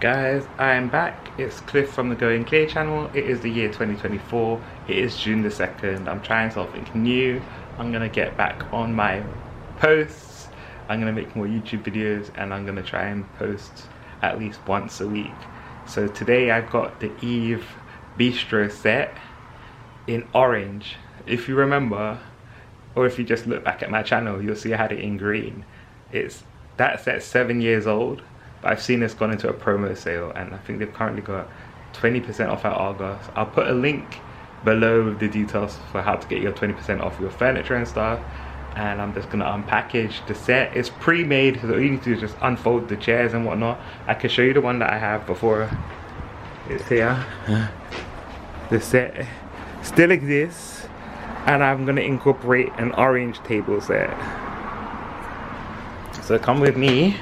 Guys, I am back. It's Cliff from the Going Clear channel. It is the year 2024. It is June the 2nd. I'm trying something new. I'm gonna get back on my posts. I'm gonna make more YouTube videos and I'm gonna try and post at least once a week. So today I've got the Eve Bistro set in orange. If you remember, or if you just look back at my channel, you'll see I had it in green. That set's 7 years old. But I've seen it's gone into a promo sale and I think they've currently got 20% off at Argos. I'll put a link below with the details for how to get your 20% off your furniture and stuff. And I'm just gonna unpackage the set. It's pre-made, so all you need to do is just unfold the chairs and whatnot. I can show you the one that I have before it's here. The set still exists and I'm gonna incorporate an orange table set. So come with me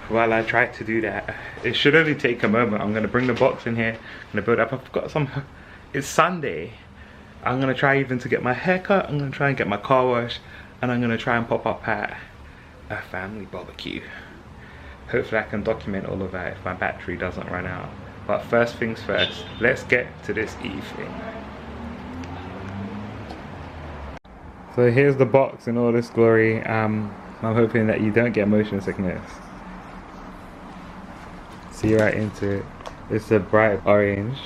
while I try to do that. It should only take a moment. I'm gonna bring the box in here, I'm gonna build up. I've got some, it's Sunday. I'm gonna try even to get my haircut, I'm gonna try and get my car wash, and I'm gonna try and pop up at a family barbecue. Hopefully I can document all of that if my battery doesn't run out. But first things first, let's get to this Eve thing. So here's the box in all this glory. I'm hoping that you don't get motion sickness. See right into it. It's a bright orange,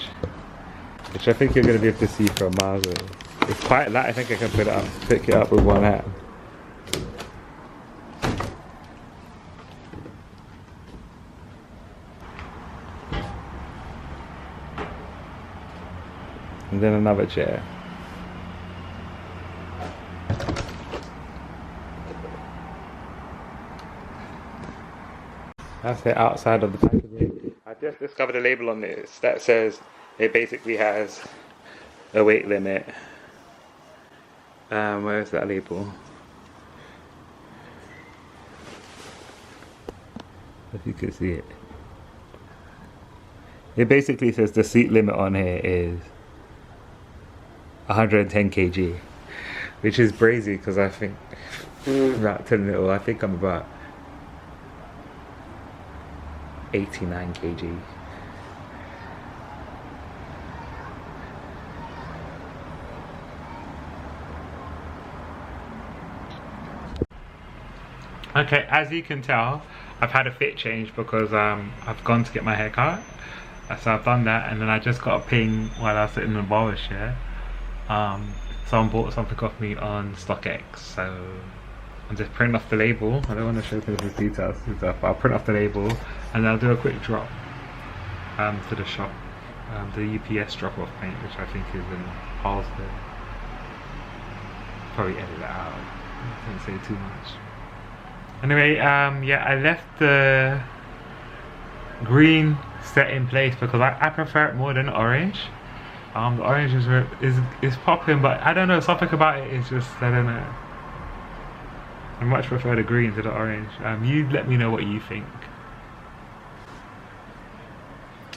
which I think you're going to be able to see from miles away. It's quite light. I think I can pick it up with one hand. And then another chair. That's the outside of the packaging. I just discovered a label on this that says it basically has a weight limit. Where is that label? If you could see it. It basically says the seat limit on here is 110 kg, which is crazy because I think about 10 little. I think I'm about 89 kg. Okay, as you can tell, I've had a fit change because I've gone to get my hair cut. So I've done that, and then I just got a ping while I was sitting in the barber chair. Someone bought something off me on StockX, so I'm just printing off the label. I don't want to show people the details and stuff, but I'll print off the label and I'll do a quick drop to the shop. The UPS drop off point, which I think is in Halsted. Probably edit that out. I didn't say too much. Anyway, yeah, I left the green set in place because I prefer it more than orange. The orange is popping, but I don't know, something about it is just, I don't know. I much prefer the green to the orange. You let me know what you think.